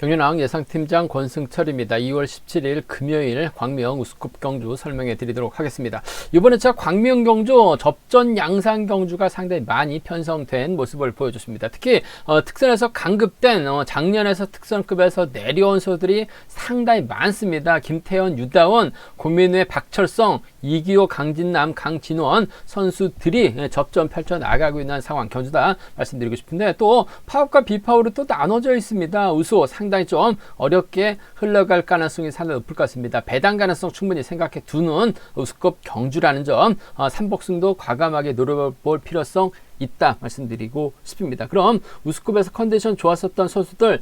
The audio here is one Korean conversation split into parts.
정윤왕 예상팀장 권승철입니다. 2월 17일 금요일 광명 우스컵 경주 설명해 드리도록 하겠습니다. 이번에 제가 광명 경주 접전 양상 경주가 상당히 많이 편성된 모습을 보여줬습니다. 특히 특선에서 강급된 작년에서 특선급에서 내려온 선수들이 상당히 많습니다. 김태현, 유다원, 고민우의 박철성, 이기호, 강진남, 강진원 선수들이 접전 펼쳐 나가고 있는 상황 경주다 말씀드리고 싶은데, 또 파업과 비파업으로 또 나눠져 있습니다. 우수 상당히 좀 어렵게 흘러갈 가능성이 상당히 높을 것 같습니다. 배당 가능성 충분히 생각해 두는 우수급 경주라는 점, 삼복승도 과감하게 노려볼 필요성 있다 말씀드리고 싶습니다. 그럼 우스컵에서 컨디션 좋았었던 선수들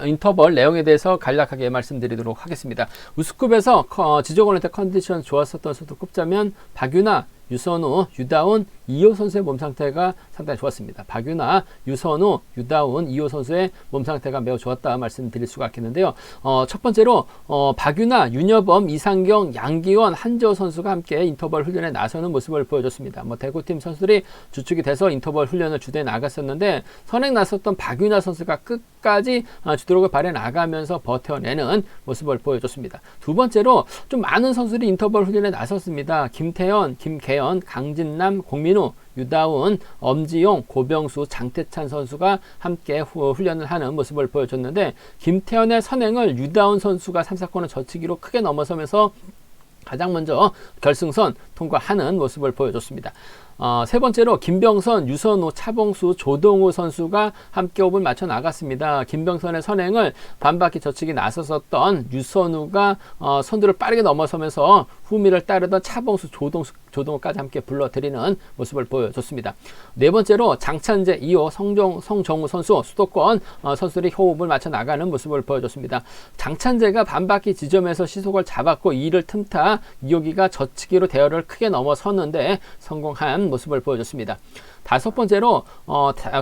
인터벌 내용에 대해서 간략하게 말씀드리도록 하겠습니다. 우스컵에서 지저골한테 컨디션 좋았었던 선수들 꼽자면 박윤아, 유선우, 유다운, 이호 선수의 몸 상태가 상당히 좋았습니다. 박윤아, 유선우, 유다운, 이호 선수의 몸 상태가 매우 좋았다 말씀드릴 수가 있겠는데요. 첫 번째로 박윤아, 윤여범, 이상경, 양기원, 한재호 선수가 함께 인터벌 훈련에 나서는 모습을 보여줬습니다. 대구팀 선수들이 주축이 돼서 인터벌 훈련을 주도해 나갔었는데, 선행 나섰던 박윤아 선수가 끝까지 주도력을 발휘해 나가면서 버텨내는 모습을 보여줬습니다. 두 번째로 좀 많은 선수들이 인터벌 훈련에 나섰습니다. 김태현, 김계현, 강진남, 공민우, 유다운, 엄지용, 고병수, 장태찬 선수가 함께 훈련을 하는 모습을 보여줬는데, 김태현의 선행을 유다운 선수가 3, 4코너 젖히기로 크게 넘어서면서 가장 먼저 결승선 통과하는 모습을 보여줬습니다. 세 번째로 김병선, 유선우, 차봉수, 조동우 선수가 함께 호흡을 맞춰 나갔습니다. 김병선의 선행을 반바퀴 젖히기 나섰었던 유선우가 선두를 빠르게 넘어서면서 후미를 따르던 차봉수, 조동우까지 함께 불러들이는 모습을 보여줬습니다. 네 번째로 장찬재, 2호, 성정우 선수, 수도권 선수들이 호흡을 맞춰 나가는 모습을 보여줬습니다. 장찬재가 반바퀴 지점에서 시속을 잡았고 2를 틈타 2호기가 젖히기로 대열을 크게 넘어섰는데 성공한 모습을 보여줬습니다. 다섯 번째로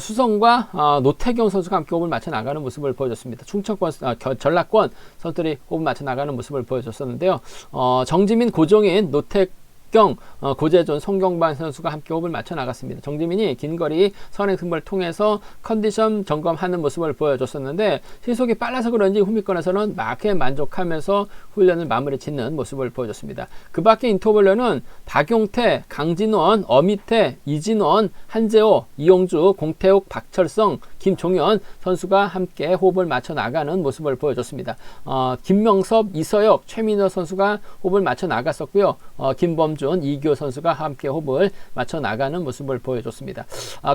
수성과 노태경 선수가 함께 호흡을 맞춰 나가는 모습을 보여줬습니다. 충청권, 전라권 선수들이 호흡을 맞춰 나가는 모습을 보여줬었는데요. 정지민, 고종인, 노태경, 고재준, 송경반 선수가 함께 호흡을 맞춰 나갔습니다. 정지민이 긴거리 선행 승부를 통해서 컨디션 점검하는 모습을 보여줬었는데, 시속이 빨라서 그런지 후미권에서는 마크에 만족하면서 훈련을 마무리 짓는 모습을 보여줬습니다. 그 밖에 인터벌로는 박용태, 강진원, 어미태, 이진원, 한재호, 이용주, 공태욱, 박철성, 김종현 선수가 함께 호흡을 맞춰 나가는 모습을 보여줬습니다. 김명섭, 이서혁, 최민호 선수가 호흡을 맞춰 나갔었고요. 김범준, 이기호 선수가 함께 호흡을 맞춰 나가는 모습을 보여줬습니다.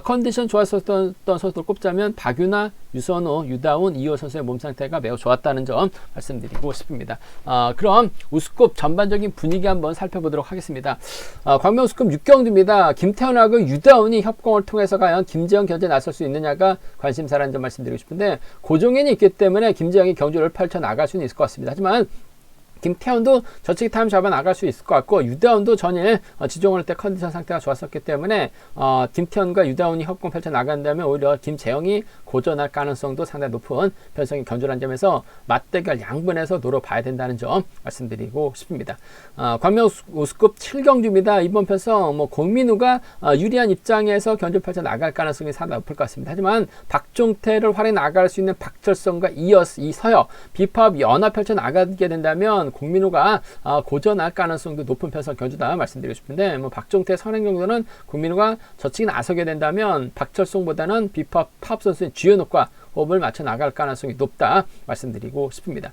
컨디션 좋았었던 선수들 꼽자면 박윤아, 유선우, 유다운, 이호 선수의 몸 상태가 매우 좋았다는 점 말씀드리고 싶습니다. 그럼 우스컵 전반적인 분위기 한번 살펴보도록 하겠습니다. 광명 우스컵 6경주입니다. 김태현하고 유다운이 협공을 통해서 과연 김재영 견제에 나설 수 있느냐가 관심사라는 점 말씀드리고 싶은데, 고종현이 있기 때문에 김재영이 경주를 펼쳐 나갈 수는 있을 것 같습니다. 하지만 김태현도 저치기 타임 잡아 나갈 수 있을 것 같고, 유다운도 전일 지종을 때 컨디션 상태가 좋았었기 때문에 김태현과 유다운이 협공 펼쳐 나간다면 오히려 김재영이 고전할 가능성도 상당히 높은 편성의 경주라는 점에서 맞대결 양분해서 노려봐야 된다는 점 말씀드리고 싶습니다. 광명 우스컵 7경주입니다. 이번 편성 공민우가 유리한 입장에서 경주 펼쳐 나갈 가능성이 상당히 높을 것 같습니다. 하지만 박종태를 활용해 나갈 수 있는 박철성과 이서혁, 비파업 연합 펼쳐 나가게 된다면 공민우가 고전할 가능성도 높은 편성 경주다 말씀드리고 싶은데, 박종태 선행 정도는 공민우가 저치기 나서게 된다면 박철성보다는 비파업 선수인 주현욱과 호흡을 맞춰 나갈 가능성이 높다 말씀드리고 싶습니다.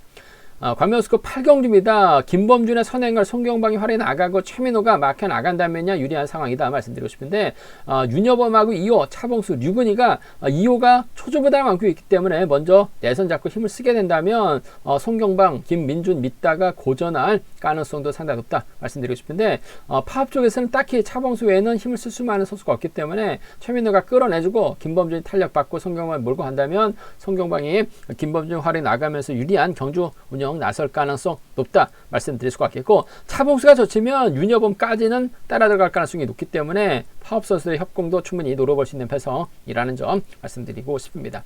광명 우스컵 8경주입니다. 김범준의 선행을 송경방이 활용해 나가고 최민호가 막혀 나간다면야 유리한 상황이다 말씀드리고 싶은데, 윤여범하고 2호, 차봉수, 류근이가 2호가 초조보다 많고 있기 때문에 먼저 내선 잡고 힘을 쓰게 된다면 송경방, 김민준 믿다가 고전할 가능성도 상당히 높다 말씀드리고 싶은데, 파업 쪽에서는 딱히 차봉수 외에는 힘을 쓸 수만한 선수가 없기 때문에 최민호가 끌어내주고 김범준이 탄력받고 송경방을 몰고 간다면 송경방이 김범준 활용해 나가면서 유리한 경주 운영 나설 가능성 높다 말씀드릴 수가 있겠고, 차봉수가 젖히면 윤여범까지는 따라 들어갈 가능성이 높기 때문에 파업 선수들의 협공도 충분히 노려볼 수 있는 배성이라는 점 말씀드리고 싶습니다.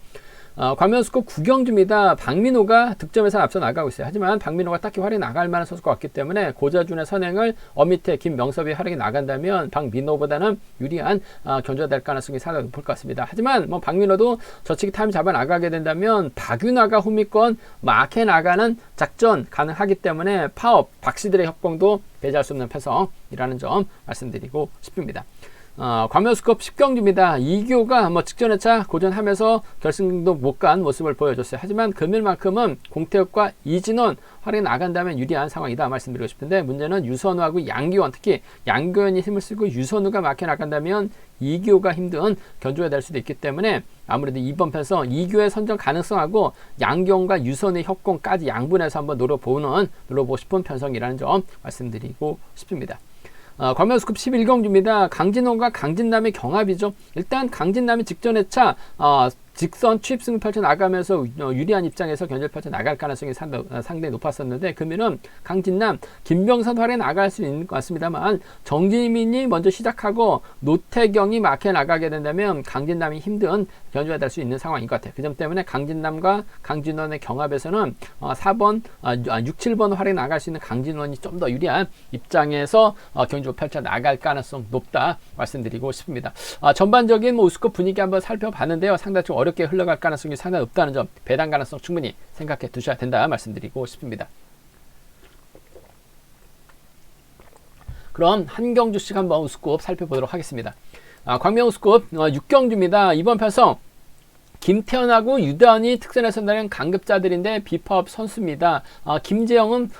광명스컵 구경주입니다. 박민호가 득점에서 앞서 나가고 있어요. 하지만 박민호가 딱히 활약이 나갈 만한 선수가 없기 때문에 고자준의 선행을 엄밑에 김명섭이 활약이 나간다면 박민호보다는 유리한 견주가 될 가능성이 상당히 높을 것 같습니다. 하지만 뭐 박민호도 저치기 타임 잡아 나가게 된다면 박윤아가 후미권 마케 나가는 작전 가능하기 때문에 파업 박시들의 협공도 배제할 수 없는 편성이라는 점 말씀드리고 싶습니다. 광명스컵 10경주입니다. 이규호가 직전 회차 고전하면서 결승도 못 간 모습을 보여줬어요. 하지만 금일만큼은 공태욱과 이진원 활약이 나간다면 유리한 상황이다 말씀드리고 싶은데, 문제는 유선우하고 양규원, 특히 양규원이 힘을 쓰고 유선우가 막혀 나간다면 이규호가 힘든 견주가 될 수도 있기 때문에 아무래도 이번 편에서 이규호의 선정 가능성하고 양규원과 유선우의 협공까지 양분해서 한번 노려보고 싶은 편성이라는 점 말씀드리고 싶습니다. 광명스컵 11경주입니다. 강진원과 강진남의 경합이죠. 일단 강진남이 직전 회차 직선 취입승을 펼쳐 나가면서 유리한 입장에서 견제를 펼쳐 나갈 가능성이 상당히 높았었는데, 그러면은 강진남, 김병선 활에 나갈 수 있는 것 같습니다만 정지민이 먼저 시작하고 노태경이 막혀 나가게 된다면 강진남이 힘든 견제가 될 수 있는 상황인 것 같아요. 그 점 때문에 강진남과 강진원의 경합에서는 4번, 6, 7번 활에 나갈 수 있는 강진원이 좀 더 유리한 입장에서 경주를 펼쳐 나갈 가능성 높다 말씀드리고 싶습니다. 전반적인 우스컵 분위기 한번 살펴봤는데요. 상당히 좀 어렵게 흘러갈 가능성이 상당히 없다는 점, 배당 가능성 충분히 생각해 두셔야 된다 말씀드리고 싶습니다. 그럼 한 경주씩 한번 우스컵 살펴보도록 하겠습니다. 광명 우스컵 6경주입니다. 이번 편성 김태현하고 유다은이 특선에 선다는 강급자들인데 비파업 선수입니다. 김재영은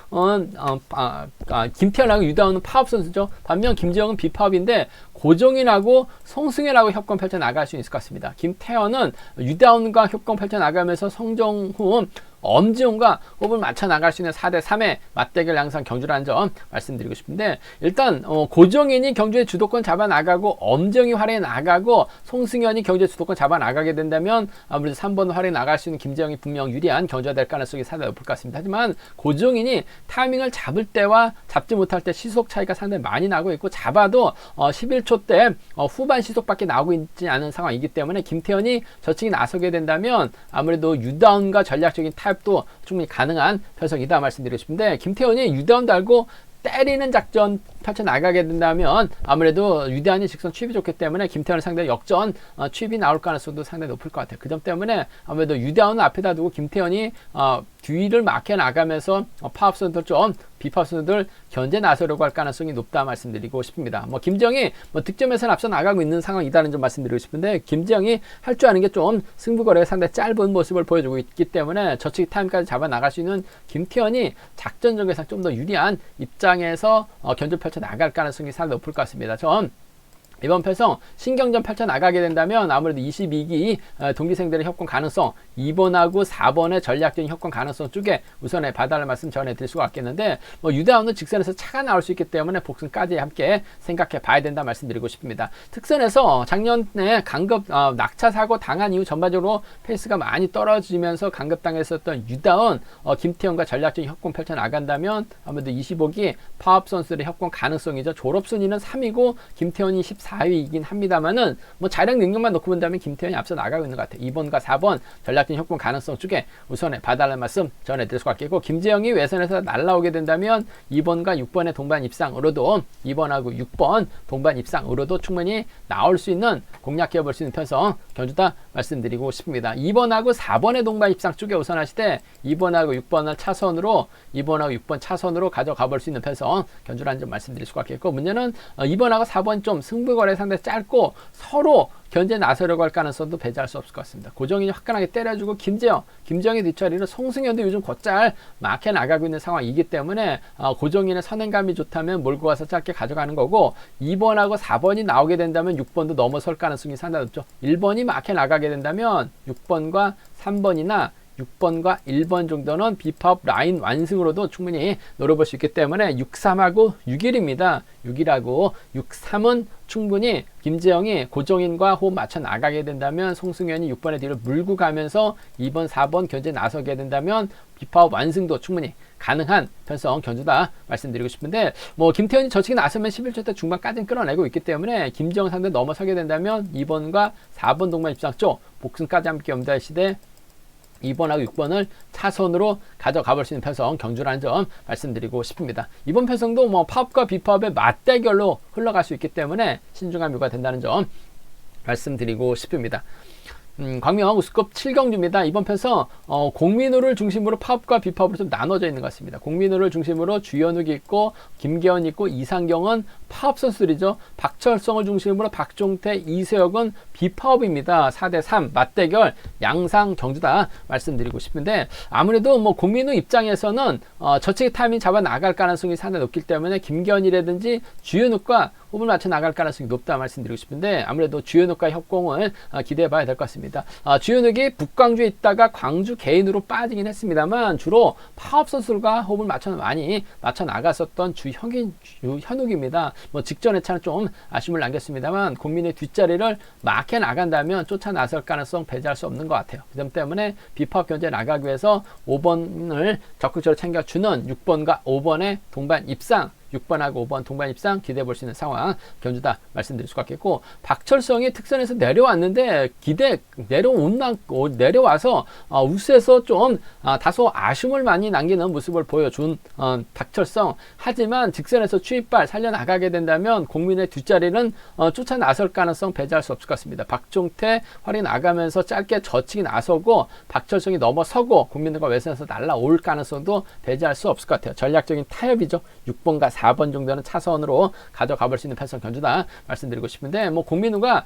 김태현하고 유다은은 파업 선수죠. 반면 김재영은 비파업인데 고정인하고 송승현하고 협공 펼쳐 나갈 수 있을 것 같습니다. 김태현은 유다은과 협공 펼쳐 나가면서 성정후 엄지훈과 호흡을 맞춰 나갈 수 있는 4대3의 맞대결 양상 경주라는 점 말씀드리고 싶은데, 일단 고정인이 경주의 주도권 잡아 나가고 엄지훈이 활에 나가고 송승현이 경주의 주도권 잡아 나가게 된다면 아무래도 3번 활에 나갈 수 있는 김재영이 분명 유리한 경주가 될 가능성이 상당히 높을 것 같습니다. 하지만 고정인이 타이밍을 잡을 때와 잡지 못할 때 시속 차이가 상당히 많이 나고 있고, 잡아도 11초 때 후반 시속밖에 나오고 있지 않은 상황이기 때문에 김태현이 저측이 나서게 된다면 아무래도 유다운과 전략적인 타협도 충분히 가능한 편성이다 말씀드리고 싶은데, 김태현이 유다운 달고 때리는 작전 펼쳐 나가게 된다면 아무래도 유대한이 직선 취입이 좋기 때문에 김태현은 상당히 역전 취입이 나올 가능성도 상당히 높을 것 같아요. 그 점 때문에 아무래도 유대한은 앞에다 두고 김태현이 뒤를 막혀 나가면서 파업 선수들 좀 비파업 선수들 견제 나서려고 할 가능성이 높다 말씀드리고 싶습니다. 김재영이 득점에서는 앞서 나가고 있는 상황이다는 점 말씀드리고 싶은데, 김재영이 할 줄 아는 게 좀 승부거래가 상당히 짧은 모습을 보여주고 있기 때문에 저측 타임까지 잡아 나갈 수 있는 김태현이 작전적에서 좀 더 유리한 입장에서 견제 펼쳐 나갈 가능성이 상당히 높을 것 같습니다. 전 이번 편성 신경전 펼쳐 나가게 된다면 아무래도 22기 동기생들의 협공 가능성, 2번하고 4번의 전략적인 협공 가능성 쪽에 우선에 봐달라는 말씀 전해드릴 수가 있겠는데, 유다운은 직선에서 차가 나올 수 있기 때문에 복승까지 함께 생각해 봐야 된다 말씀드리고 싶습니다. 특선에서 작년에 강급 낙차 사고 당한 이후 전반적으로 페이스가 많이 떨어지면서 강급당했었던 유다운, 김태현과 전략적인 협공 펼쳐 나간다면 아무래도 25기 파업 선수들의 협공 가능성이죠. 졸업 순위는 3위고 김태현이 14위이긴 합니다만은 자력 능력만 놓고 본다면 김태현이 앞서 나가고 있는 것 같아요. 2번과 4번 전략적인 협공 가능성 쪽에 우선에 봐달라는 말씀 전해드릴 수가 있겠고, 김재영이 외선에서 날라오게 된다면 2번과 6번의 동반 입상으로도 2번하고 6번 동반 입상으로도 충분히 나올 수 있는 공략해 볼 수 있는 편성 견주다 말씀드리고 싶습니다. 2번하고 4번의 동반 입상 쪽에 우선 하시되 2번하고 6번을 차선으로 2번하고 6번 차선으로 가져가 볼 수 있는 편성 견주라는 점 말씀드릴 수가 있겠고, 문제는 2번하고 4번 좀 승부거래 상당히 짧고 서로 견제 나서려고 할 가능성도 배제할 수 없을 것 같습니다. 고정인이 화끈하게 때려주고 김재영의 뒷자리를 송승현도 요즘 곧잘 막혀 나가고 있는 상황이기 때문에 고정인의 선행감이 좋다면 몰고 가서 짧게 가져가는 거고, 2번하고 4번이 나오게 된다면 6번도 넘어설 가능성이 상당히 높죠. 1번이 막혀 나가게 된다면 6번과 3번이나 6번과 1번 정도는 비파업 라인 완승으로도 충분히 노려볼 수 있기 때문에 6-3하고 6-1입니다. 6-1하고 6-3은 충분히 김재영이 고정인과 호흡 맞춰 나가게 된다면 송승현이 6번의 뒤를 물고 가면서 2번, 4번 견제 나서게 된다면 비파업 완승도 충분히 가능한 편성 견주다 말씀드리고 싶은데, 김태현이 저측에 나서면 11초 때 중반까지는 끌어내고 있기 때문에 김재영 상대 넘어서게 된다면 2번과 4번 동반 입상 쪽 복승까지 함께 염두하시되 2번하고 6번을 차선으로 가져가 볼 수 있는 편성 경주라는 점 말씀드리고 싶습니다. 이번 편성도 뭐 파업과 비파업의 맞대결로 흘러갈 수 있기 때문에 신중함이 요구된다는 점 말씀드리고 싶습니다. 광명 우수급 7경주입니다. 이번 편성 공민호를 중심으로 파업과 비파업으로 좀 나눠져 있는 것 같습니다. 공민호를 중심으로 주현욱이 있고 김계원 있고 이상경은 파업 선수들이죠. 박철성을 중심으로 박종태, 이세혁은 비파업입니다. 4대3 맞대결 양상 경주다 말씀드리고 싶은데 아무래도 뭐 공민호 입장에서는 저측의 타이밍 잡아 나갈 가능성이 상당히 높기 때문에 김계원이라든지 주현욱과 호흡을 맞춰 나갈 가능성이 높다 말씀드리고 싶은데 아무래도 주현욱과 협공을 기대해 봐야 될 것 같습니다. 주현욱이 북광주에 있다가 광주 개인으로 빠지긴 했습니다만 주로 파업 선수들과 호흡을 많이 맞춰 나갔었던 주현욱입니다. 뭐 직전의 차는 좀 아쉬움을 남겼습니다만 국민의 뒷자리를 막혀 나간다면 쫓아 나설 가능성 배제할 수 없는 것 같아요. 그 점 때문에 비파업 견제에 나가기 위해서 5번을 적극적으로 챙겨주는 6번과 5번의 동반 입상 6번하고 5번 동반 입상 기대해 볼 수 있는 상황 경주다 말씀드릴 수가 있겠고 박철성이 특선에서 내려왔는데 내려와서 우수에서 좀 다소 아쉬움을 많이 남기는 모습을 보여준 박철성 하지만 직선에서 추입발 살려나가게 된다면 공민의 뒷자리는 쫓아 나설 가능성 배제할 수 없을 것 같습니다. 박종태 활이 나가면서 짧게 저치기 나서고 박철성이 넘어서고 국민들과 외선에서 날라올 가능성도 배제할 수 없을 것 같아요. 전략적인 타협이죠. 6번과 4번 정도는 차선으로 가져가 볼 수 있는 편성 견주다 말씀드리고 싶은데 뭐 공민우가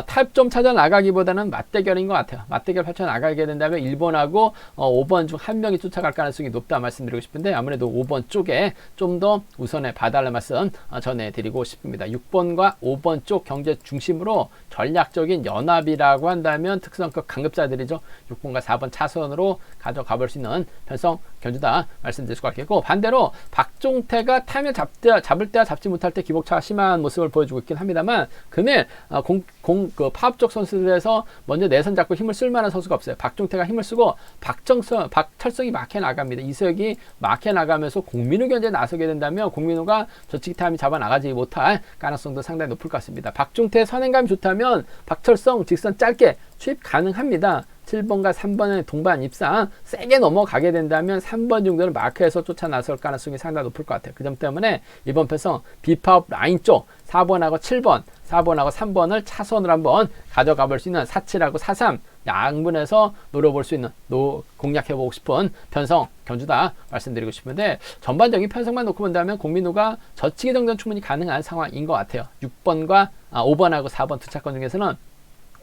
타협 좀 찾아 나가기보다는 맞대결인 것 같아요. 맞대결 펼쳐 나가게 된다면 1번하고 5번 중 한 명이 쫓아갈 가능성이 높다 말씀드리고 싶은데 아무래도 5번 쪽에 좀 더 우선에 봐달라는 말씀 전해드리고 싶습니다. 6번과 5번 쪽 경제 중심으로 전략적인 연합이라고 한다면 특성급 강급자들이죠. 6번과 4번 차선으로 가져가 볼 수 있는 편성 견주다 말씀드릴 수가 있겠고 반대로 박종태가 타이밍을 잡을 때와 잡지 못할 때 기복차가 심한 모습을 보여주고 있긴 합니다만 금일 그 파업적 선수들에서 먼저 내선 잡고 힘을 쓸 만한 선수가 없어요. 박종태가 힘을 쓰고 박철성이 막혀 나갑니다. 이석이 막혀 나가면서 공민우 견제에 나서게 된다면 공민우가 저치기 타이밍 잡아 나가지 못할 가능성도 상당히 높을 것 같습니다. 박종태의 선행감이 좋다면 박철성 직선 짧게 추입 가능합니다. 7번과 3번의 동반 입상 세게 넘어가게 된다면 3번 정도는 마크에서 쫓아 나설 가능성이 상당히 높을 것 같아요. 그 점 때문에 이번 편성 비파업 라인 쪽 4번하고 7번, 4번하고 3번을 차선으로 한번 가져가 볼 수 있는 47하고 43 양분에서 노려볼 수 있는 공략해보고 싶은 편성 견주다 말씀드리고 싶은데 전반적인 편성만 놓고 본다면 공민우가 저치기 정도는 충분히 가능한 상황인 것 같아요. 6번과 5번하고 4번 두 차권 중에서는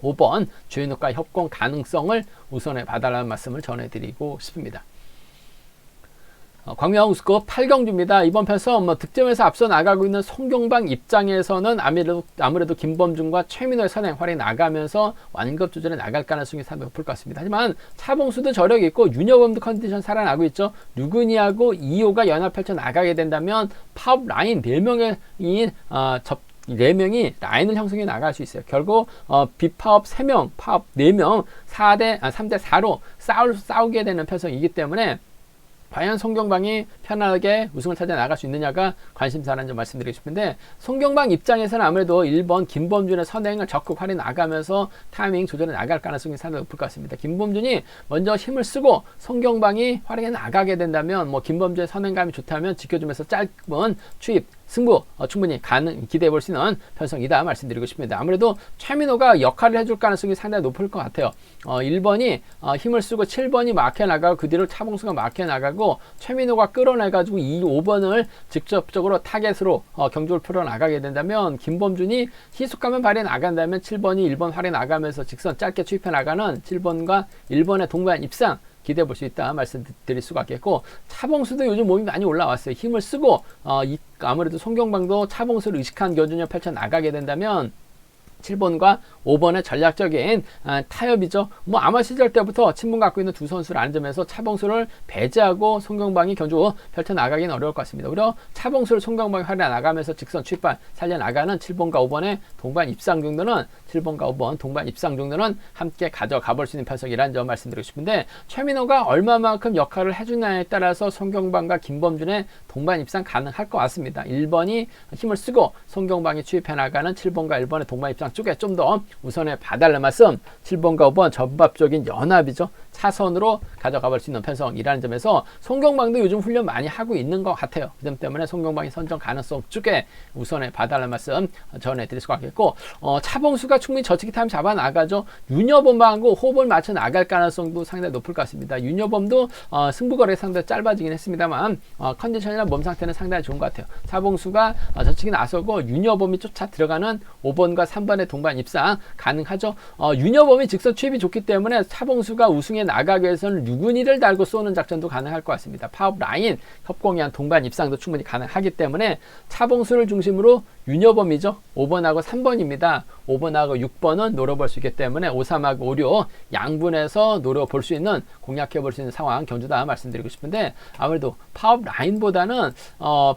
5번 주인욱과 협공 가능성을 우선해 봐달라는 말씀을 전해드리고 싶습니다. 광명 우수급 8경주입니다. 이번 편성 득점에서 앞서 나가고 있는 송경방 입장에서는 아무래도 김범준과 최민호의 선행 활이 나가면서 완급 조절에 나갈 가능성이 상당히 높을 것 같습니다. 하지만 차봉수도 저력이 있고 윤여범도 컨디션 살아나고 있죠. 류근희하고 이호가 연합 펼쳐 나가게 된다면 파업 라인 4명이 4명이 라인을 형성해 나갈 수 있어요. 결국 비파업 3명, 파업 4명 3대4로 싸우게 되는 편성이기 때문에 과연 송경방이 편안하게 우승을 찾아 나갈 수 있느냐가 관심사라는 점 말씀드리고 싶은데 송경방 입장에서는 아무래도 1번 김범준의 선행을 적극 활용해 나가면서 타이밍 조절해 나갈 가능성이 상당히 높을 것 같습니다. 김범준이 먼저 힘을 쓰고 송경방이 활용해 나가게 된다면 뭐 김범준의 선행감이 좋다면 지켜주면서 짧은 추입 승부 충분히 기대해 볼 수 있는 편성이다 말씀드리고 싶습니다. 아무래도 최민호가 역할을 해줄 가능성이 상당히 높을 것 같아요. 1번이 힘을 쓰고 7번이 막혀 나가고 그 뒤로 차봉수가 막혀 나가고 최민호가 끌어내가지고 5번을 직접적으로 타겟으로 경주를 풀어 나가게 된다면 김범준이 희속하면 발에 나간다면 7번이 1번 활에 나가면서 직선 짧게 추입해 나가는 7번과 1번의 동반 입상 기대해 볼 수 있다 말씀드릴 수가 있겠고 차봉수도 요즘 몸이 많이 올라왔어요. 힘을 쓰고 아무래도 송경방도 차봉수를 의식한 견주를 펼쳐 나가게 된다면 7번과 5번의 전략적인 타협이죠. 뭐 아마 시절 때부터 친분 갖고 있는 두 선수를 아는 점에서 차봉수를 배제하고 송경방이 경주 펼쳐 나가기는 어려울 것 같습니다. 오히려 차봉수를 송경방이 활에 나가면서 직선 출발 살려나가는 7번과 5번의 동반 입상 정도는 7번과 5번 동반 입상 정도는 함께 가져가 볼 수 있는 편성이라는 점 말씀드리고 싶은데 최민호가 얼마만큼 역할을 해주냐에 따라서 송경방과 김범준의 동반 입상 가능할 것 같습니다. 1번이 힘을 쓰고 송경방이 추입해 나가는 7번과 1번의 동반 입상 쪽에 좀 더 우선에 봐달라는 말씀. 7번과 5번 전밥적인 연합이죠. 차선으로 가져가 볼 수 있는 편성이라는 점에서 송경방도 요즘 훈련 많이 하고 있는 것 같아요. 그 점 때문에 송경방이 선정 가능성 쪽에 우선에 봐달라는 말씀 전해드릴 수가 있겠고, 차범수가 충분히 저치기 타임 잡아 나가죠. 윤여범하고 호흡을 맞춰 나갈 가능성도 상당히 높을 것 같습니다. 윤여범도 승부거래 상당히 짧아지긴 했습니다만 컨디션이나 몸 상태는 상당히 좋은 것 같아요. 차범수가 저치기 나서고 윤여범이 쫓아 들어가는 5번과 3번의 동반 입상 가능하죠. 윤여범이 직선 추입이 좋기 때문에 차범수가 우승에 나가기 위해서는 유근이를 달고 쏘는 작전도 가능할 것 같습니다. 파업 라인 협공에 한 동반 입상도 충분히 가능하기 때문에 차범수를 중심으로 윤여범이죠. 5번하고 3번입니다. 5번하고 6번은 노려볼 수 있기 때문에 5, 3하고 5, 6 양분해서 노려볼 수 있는, 공략해볼 수 있는 상황 경주다 말씀드리고 싶은데, 아무래도 파업 라인보다는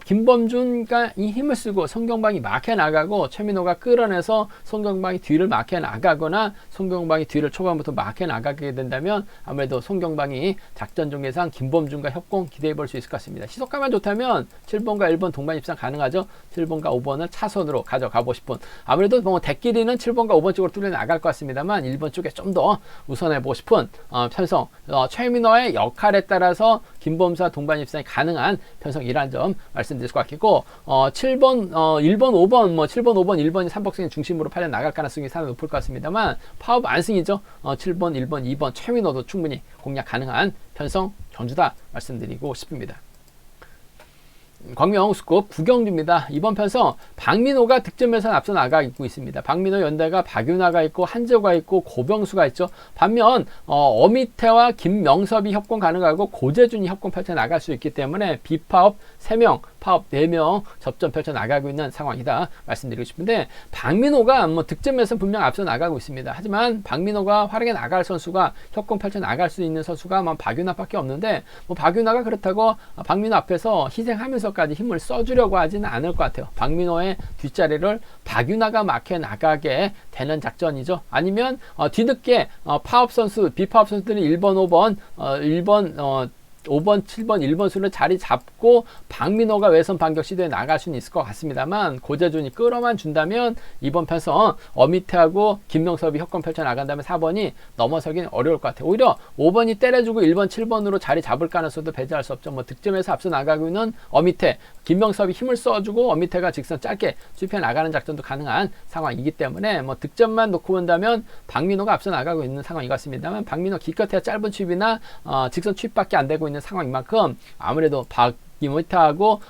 김범준가 이 힘을 쓰고 송경방이 막혀 나가고 최민호가 끌어내서 송경방이 뒤를 막혀 나가거나 송경방이 뒤를 초반부터 막혀 나가게 된다면 아무래도 송경방이 작전 중계상 김범준과 협공 기대해 볼 수 있을 것 같습니다. 시속감만 좋다면 7번과 1번 동반 입상 가능하죠. 7번과 5번을 차선으로 가져가고 싶은, 아무래도 뭐 대끼리는 7번과 5번 쪽으로 뚫려 나갈 것 같습니다만 1번 쪽에 좀 더 우선해보고 싶은 편성, 최민호의 역할에 따라서 김범수와 동반 입상이 가능한 편성이라는 점 말씀드릴 것 같고, 7번, 1번, 5번, 7번, 5번, 1번이 삼복승 중심으로 팔려 나갈 가능성이 상당히 높을 것 같습니다만 파업 안승이죠. 7번, 1번, 2번 최민호도 충분히 공략 가능한 편성 경주다 말씀드리고 싶습니다. 광명 우스컵 구경주입니다. 이번 편성 박민호가 득점에서 앞서 나가고 있습니다. 박민호 연대가 박윤아가 있고 한재호가 있고 고병수가 있죠. 반면 어미태와 김명섭이 협공 가능하고 고재준이 협공 펼쳐 나갈 수 있기 때문에 비파업 3명, 파업 4명 접전 펼쳐 나가고 있는 상황이다 말씀드리고 싶은데, 박민호가 득점에서 분명 앞서 나가고 있습니다. 하지만 박민호가 활약해 나갈 선수가, 협공 펼쳐 나갈 수 있는 선수가 박윤아밖에 없는데, 박윤아가 그렇다고 박민호 앞에서 희생하면서까지 힘을 써주려고 하지는 않을 것 같아요. 박민호의 뒷자리를 박윤아가 막혀 나가게 되는 작전이죠. 아니면 뒤늦게 파업 선수, 비파업 선수들이 1번, 5번, 5번, 7번, 1번 수를 자리 잡고 박민호가 외선 반격 시도에 나갈 수는 있을 것 같습니다만, 고재준이 끌어만 준다면 이번 편성 어미태하고 김명섭이 협공 펼쳐 나간다면 4번이 넘어서기는 어려울 것 같아요. 오히려 5번이 때려주고 1번, 7번으로 자리 잡을 가능성도 배제할 수 없죠. 득점에서 앞서 나가고 있는 어미태, 김명섭이 힘을 써주고 어미태가 직선 짧게 수입해 나가는 작전도 가능한 상황이기 때문에 득점만 놓고 본다면 박민호가 앞서 나가고 있는 상황인 것 같습니다만, 박민호 기껏해야 짧은 추입이나 직선 추입밖에 안 되고 있는 상황인 만큼 아무래도 김의태하고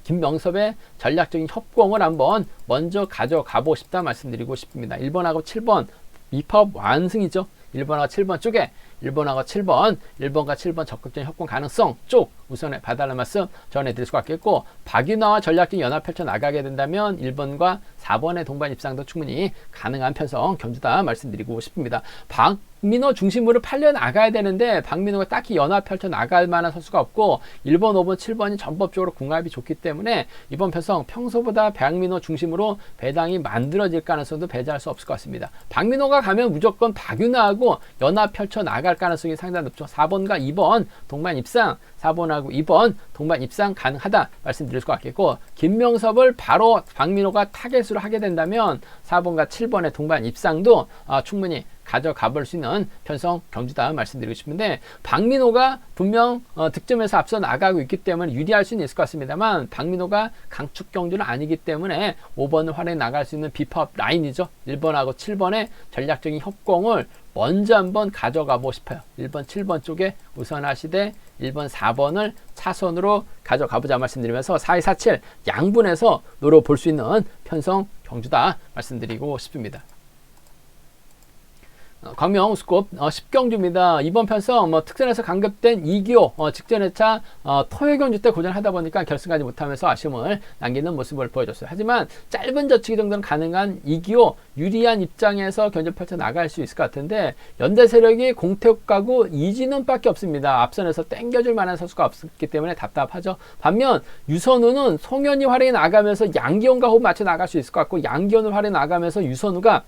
김명섭의 전략적인 협공을 한번 먼저 가져가고 싶다 말씀드리고 싶습니다. 1번하고 7번 미파업 완승이죠. 1번하고 7번 쪽에 1번하고 7번, 1번과 7번 적극적인 협공 가능성 쪽 우선에 봐달라는 말씀 전해드릴 수가 있겠고, 박윤아와 전략적인 연합 펼쳐 나가게 된다면 1번과 4번의 동반 입상도 충분히 가능한 편성 경주다 말씀드리고 싶습니다. 박민호 중심으로 팔려 나가야 되는데 박민호가 딱히 연합 펼쳐 나갈 만한 선수가 없고 1번, 5번, 7번이 전법적으로 궁합이 좋기 때문에 이번 편성 평소보다 박민호 중심으로 배당이 만들어질 가능성도 배제할 수 없을 것 같습니다. 박민호가 가면 무조건 박윤아하고 연합 펼쳐 나갈 가능성이 상당히 높죠. 4번과 2번 동반 입상, 4번하고 2번 동반 입상 가능하다 말씀드릴 것 같겠고, 김명섭을 바로 박민호가 타겟으로 하게 된다면 4번과 7번의 동반 입상도 충분히 가져가 볼 수 있는 편성 경주다 말씀드리고 싶은데, 박민호가 분명 득점에서 앞서 나가고 있기 때문에 유리할 수는 있을 것 같습니다만, 박민호가 강축 경주는 아니기 때문에 5번을 활용해 나갈 수 있는 비파업 라인이죠. 1번하고 7번의 전략적인 협공을 먼저 한번 가져가 보고 싶어요. 1번, 7번 쪽에 우선하시되 1번, 4번을 차선으로 가져가 보자 말씀드리면서 4, 2, 4, 7 양분해서 노려볼 수 있는 편성 경주다 말씀드리고 싶습니다. 광명 우스컵 10경주입니다. 이번 편성 특선에서 강급된 2기호 직전 회차 토요 경주 때 고전하다 보니까 결승하지 못하면서 아쉬움을 남기는 모습을 보여줬어요. 하지만 짧은 저치기 정도는 가능한 2기호 유리한 입장에서 견제 펼쳐 나갈 수 있을 것 같은데, 연대 세력이 공태욱하고 이진훈밖에 없습니다. 앞선에서 땡겨줄 만한 선수가 없기 때문에 답답하죠. 반면 유선우는 송현이 활용해 나가면서 양기훈과 호흡 맞춰 나갈 수 있을 것 같고, 양기훈을 활용해 나가면서 유선우가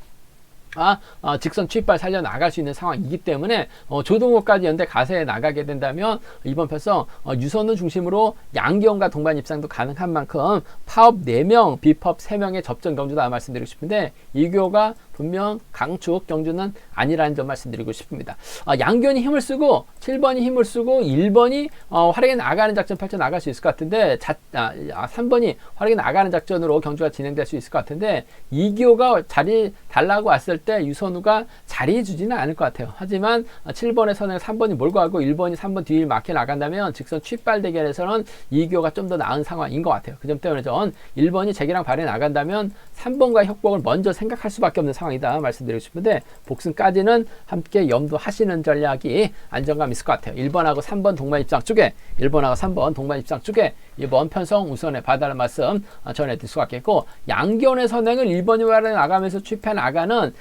직선 추입발 살려 나갈 수 있는 상황이기 때문에 조동호까지 연대 가세에 나가게 된다면 이번 편성 유선우 중심으로 양기원과 동반 입상도 가능한 만큼 파업 4명, 비파업 3명의 접전 경주다 말씀드리고 싶은데 이교가 분명 강축 경주는 아니라는 점 말씀드리고 싶습니다. 양기원이 힘을 쓰고 7번이 힘을 쓰고 1번이 활약에 나가는 작전 펼쳐 나갈 수 있을 것 같은데 3번이 활약에 나가는 작전으로 경주가 진행될 수 있을 것 같은데 이교가 자리 달라고 왔을 때 유선우가 자리해 주지는 않을 것 같아요. 하지만 7번의 선행 3번이 몰고 가고 1번이 3번 뒤를 막혀 나간다면 직선 취발 대결에서는 이교가 좀 더 나은 상황인 것 같아요. 그 점 때문에 전 1번이 재기랑 발에 나간다면 3번과 협곡을 먼저 생각할 수밖에 없는 상황이다 말씀드리고 싶은데 복승까지는 함께 염두하시는 전략이 안정감 있을 것 같아요. 1번하고 3번 동반 입장 쪽에 1번하고 3번 동반 입장 쪽에 이번 편성 우선에 봐달라는 말씀 전해드릴 수가 있겠고 양기원의 선행을 1번이 발에 나가면서 취패 나가는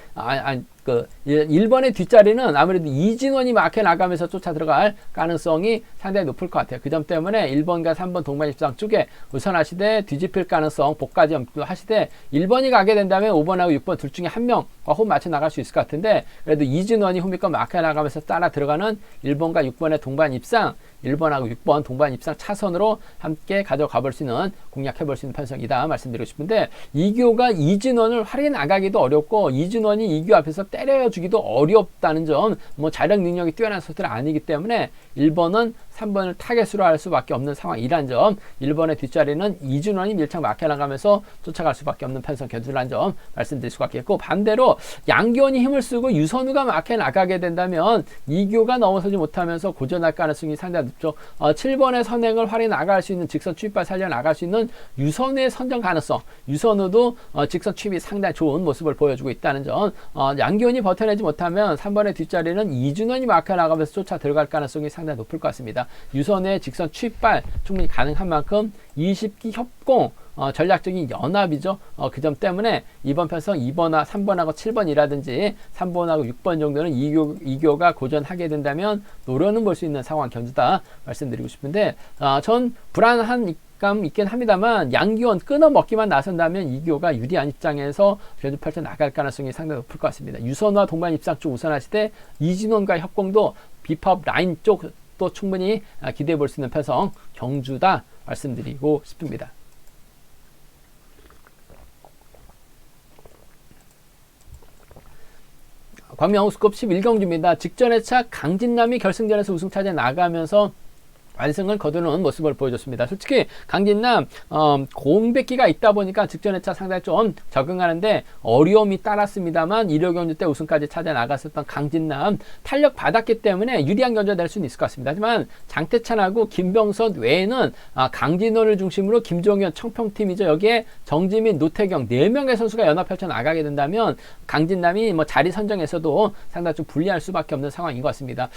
1번의 뒷자리는 아무래도 이진원이 막혀 나가면서 쫓아 들어갈 가능성이 상당히 높을 것 같아요. 그 점 때문에 1번과 3번 동반 입장 쪽에 우선하시되 뒤집힐 가능성 복까지 염두하시되 1번이 가게 된다면 5번하고 6번 둘 중에 한 명과 호흡 맞춰 나갈 수 있을 것 같은데 그래도 이진원이 후미권 막혀 나가면서 따라 들어가는 1번과 6번의 동반 입상 1번하고 6번 동반 입상 차선으로 함께 가져가 볼 수 있는 공략해 볼 수 있는 편성이다 말씀드리고 싶은데 이교가 이진원을 활용해 나가기도 어렵고 이진원이 이교 앞에서 때려주기도 어렵다는 점 자력 능력이 뛰어난 선수들은 아니기 때문에 1번은 3번을 타겟으로 할 수밖에 없는 상황이란 점 1번의 뒷자리는 이진원이 밀착 막혀 나가면서 쫓아갈 수밖에 없는 편성 견주라는 점 말씀드릴 수가 있겠고 반대로 양기원이 힘을 쓰고 유선우가 막혀 나가게 된다면 이교가 넘어서지 못하면서 고전할 가능성이 상당히 높죠. 7번의 선행을 활용해 나갈 수 있는 직선 추입발 살려 나갈 수 있는 유선우의 선정 가능성 유선우도 직선 추입이 상당히 좋은 모습을 보여주고 있다는 점 양기원이 버텨내지 못하면 3번의 뒷자리는 이준원이 막혀 나가면서 쫓아 들어갈 가능성이 상당히 높을 것 같습니다. 유선의 직선 추입발 충분히 가능한 만큼 20기 협공 전략적인 연합이죠. 그 점 때문에 이번 편성 2번과 3번하고 7번이라든지 3번하고 6번 정도는 이교가 고전하게 된다면 노려는 볼 수 있는 상황 견주다 말씀드리고 싶은데 전 불안한 감 있긴 합니다만 양기원 끊어먹기만 나선다면 이교가 유리한 입장에서 견주 펼쳐 나갈 가능성이 상당히 높을 것 같습니다. 유선과 동반 입상 쪽 우선하실 때 이진원과 협공도 비파업 라인 쪽도 충분히 기대해 볼 수 있는 편성 경주다 말씀드리고 싶습니다. 광명우스컵 11경주입니다. 직전의 차 강진남이 결승전에서 우승 차지해 나가면서 완승을 거두는 모습을 보여줬습니다. 솔직히 강진남 공백기가 있다 보니까 직전의 차 상당히 좀 적응하는데 어려움이 따랐습니다만 1호 경주 때 우승까지 찾아 나갔었던 강진남 탄력 받았기 때문에 유리한 견주가 될 수는 있을 것 같습니다. 하지만 장태찬하고 김병선 외에는 강진호를 중심으로 김종현 청평팀이죠. 여기에 정지민, 노태경 4명의 선수가 연합 펼쳐 나가게 된다면 강진남이 자리 선정에서도 상당히 좀 불리할 수밖에 없는 상황인 것 같습니다.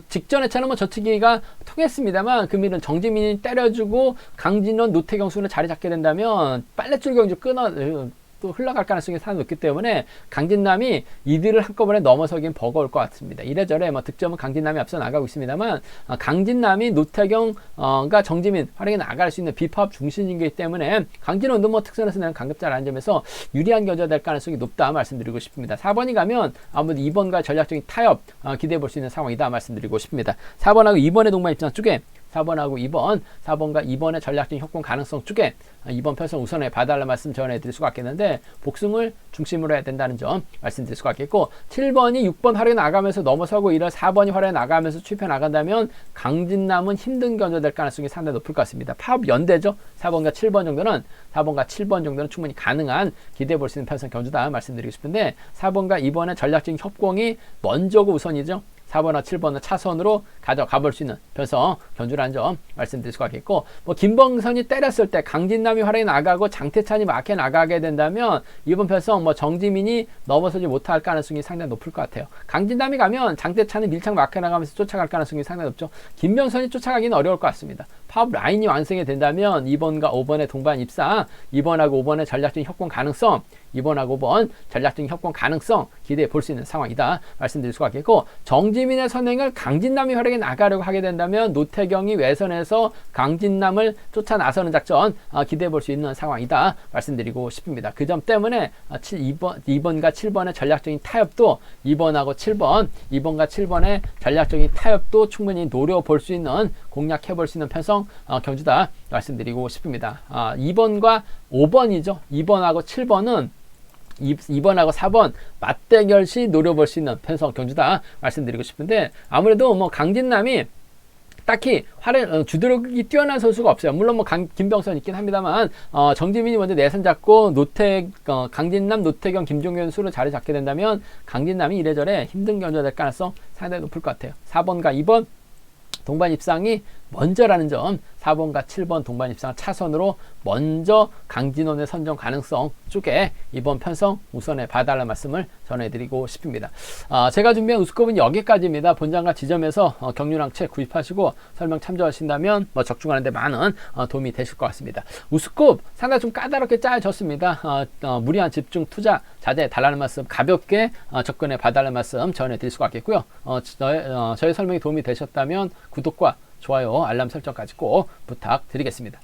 직전의 차는 저치기가 통했습니다. 금일은 정지민이 때려주고 강진원, 노태경 수는 자리 잡게 된다면 빨래줄 경주 또 흘러갈 가능성이 상당히 높기 때문에 강진남이 이들을 한꺼번에 넘어서긴 버거울 것 같습니다. 이래저래 득점은 강진남이 앞서 나가고 있습니다만 강진남이 노태경과 정지민 활용해 나갈 수 있는 비파업 중심이기 때문에 강진원도 특선에서 내는 강급자라는 점에서 유리한 견주가 될 가능성이 높다 말씀드리고 싶습니다. 4번이 가면 아무래도 2번과 전략적인 타협 기대해 볼 수 있는 상황이다 말씀드리고 싶습니다. 4번하고 2번의 동반 입장 쪽에 4번하고 2번, 4번과 2번의 전략적인 협공 가능성 쪽에 2번 편성 우선에 봐달라 말씀 전해드릴 수가 있겠는데 복승을 중심으로 해야 된다는 점 말씀드릴 수가 있겠고 7번이 6번 활용해 나가면서 넘어서고 이런 4번이 활용해 나가면서 취입해 나간다면 강진남은 힘든 견주될 가능성이 상당히 높을 것 같습니다. 파업 연대죠. 4번과 7번 정도는 충분히 가능한 기대해 볼 수 있는 편성 견주다 말씀드리고 싶은데 4번과 2번의 전략적인 협공이 먼저고 우선이죠. 4번과 7번은 차선으로 가져가 볼 수 있는 편성 견주라는 점 말씀드릴 수가 있겠고 김범선이 때렸을 때 강진남이 활용해 나가고 장태찬이 막혀 나가게 된다면 이번 편성 정지민이 넘어서지 못할 가능성이 상당히 높을 것 같아요. 강진남이 가면 장태찬이 밀착 막혀 나가면서 쫓아갈 가능성이 상당히 높죠. 김병선이 쫓아가기는 어려울 것 같습니다. 파업 라인이 완성이 된다면 2번과 5번의 동반 입상, 2번하고 5번의 전략적인 협공 가능성, 2번하고 5번 전략적인 협공 가능성 기대해 볼 수 있는 상황이다 말씀드릴 수가 있겠고, 정지민의 선행을 강진남이 활용해 나가려고 하게 된다면 노태경이 외선에서 강진남을 쫓아 나서는 작전 기대해 볼 수 있는 상황이다 말씀드리고 싶습니다. 그 점 때문에 2번과 7번의 전략적인 타협도 2번과 7번의 전략적인 타협도 충분히 노려볼 수 있는, 공략해 볼 수 있는 편성 경주다 말씀드리고 싶습니다. 2번과 5번이죠. 2번하고 7번은 2번하고 4번 맞대결 시 노려볼 수 있는 편성 경주다 말씀드리고 싶은데, 아무래도 뭐 강진남이 딱히 주도력이 뛰어난 선수가 없어요. 물론 뭐 김병선 있긴 합니다만, 정지민이 먼저 내선 잡고 강진남, 노태경, 김종현 수로 자리 잡게 된다면 강진남이 이래저래 힘든 경주가 될 가능성 상당히 높을 것 같아요. 4번과 2번 동반 입상이 먼저라는 점, 4번과 7번 동반 입상 차선으로 먼저 강진원의 선정 가능성 쪽에 이번 편성 우선해 봐달라는 말씀을 전해드리고 싶습니다. 제가 준비한 우스컵은 여기까지입니다. 본장과 지점에서 경륜랑 책 구입하시고 설명 참조하신다면 적중하는 데 많은 도움이 되실 것 같습니다. 우스컵 상당히 좀 까다롭게 짜여졌습니다. 무리한 집중 투자 자제해 달라는 말씀, 가볍게 접근해 봐달라는 말씀 전해드릴 수가 있겠고요. 저희 설명이 도움이 되셨다면 구독과 좋아요, 알람 설정까지 꼭 부탁드리겠습니다.